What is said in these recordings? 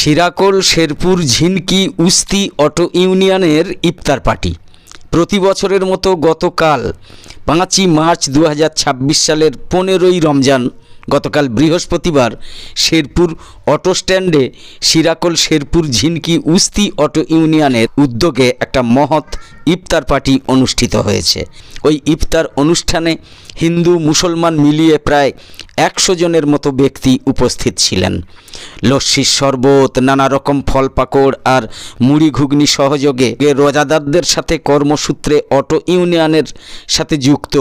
Shirakol Sherpur ঝিনকি উস্তি auto ইউনিয়নের ইফতার party প্রতি বছরের মতো গতকাল 5ই মার্চ 2026 সালের 15ই রমজান গতকাল বৃহস্পতিবার শেরপুর অটো স্ট্যান্ডে শিরাকোল শেরপুর ঝিনকি উস্তি অটো ইউনিয়নের উদ্যোগে একটা মহৎ ইফতার পার্টি অনুষ্ঠিত হয়েছে। ওই ইফতার অনুষ্ঠানে হিন্দু মুসলমান মিলিয়ে প্রায় 100 জনের মতো ব্যক্তি উপস্থিত ছিলেন। লস্যির শরবত, নানা রকম ফল পাকড় আর মুড়ি ঘুগনি সহযোগে রোজাদারদের সাথে কর্মসূত্রে অটো ইউনিয়নের সাথে যুক্ত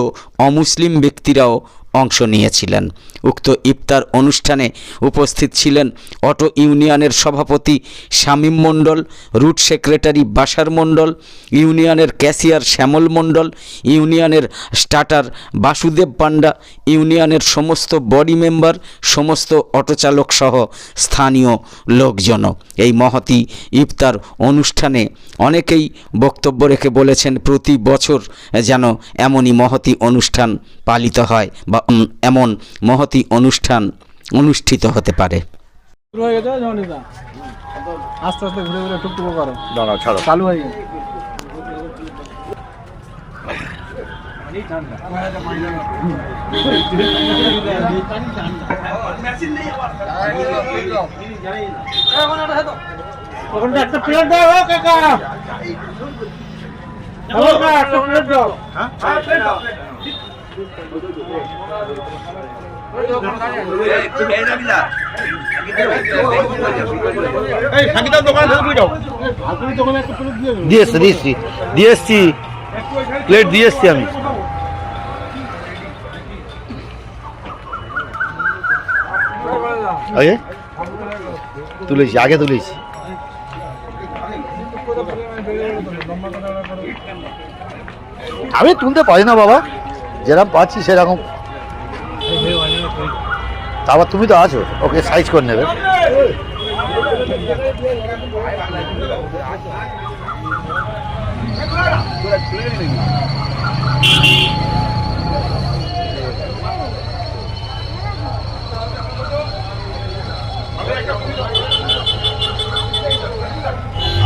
অমুসলিম ব্যক্তিরাও অংশ নিয়েছিলেন। উক্ত ইফতার অনুষ্ঠানে উপস্থিত ছিলেন অটো ইউনিয়নের সভাপতি শামীম মণ্ডল, রুট সেক্রেটারি বাশার মণ্ডল, ইউনিয়নের ক্যাশিয়ার শ্যামল মণ্ডল, ইউনিয়নের স্টার্টার বাসুদেব পান্ডা, ইউনিয়নের সমস্ত বডি মেম্বার, সমস্ত অটোচালক সহ স্থানীয় লোকজনও। এই মহতি ইফতার অনুষ্ঠানে অনেকেই বক্তব্য রেখে বলেছেন প্রতি বছর যেন এমনই মহতি অনুষ্ঠান পালিত হয় বা এমন মহতি অনুষ্ঠান অনুষ্ঠিত হতে পারে। আস্তে আস্তে ঘুরে ঘুরে টুকটুকো করো, দাঁড়াও ছাড়ো, চালু হয়ে গেছে। একটা প্লেট দাও কাকা, একটা প্লেট দাও। দিয়েছি প্লেট দিয়েছি আমি। তুলেছি, আগে তুলেছি। আমি তুলতে পারি না বাবা, যেরকম পাচ্ছি সেরকম। তারপর তুমি তো আছো, ওকে সাইজ করে নেবে।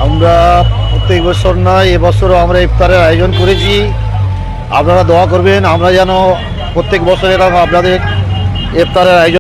আমরা প্রত্যেক বছর নয়, এবছরও আমরা ইফতারের আয়োজন করেছি। আপনারা দোয়া করবেন আমরা যেন প্রত্যেক বছর এরকম আপনাদের ইফতারের আয়োজন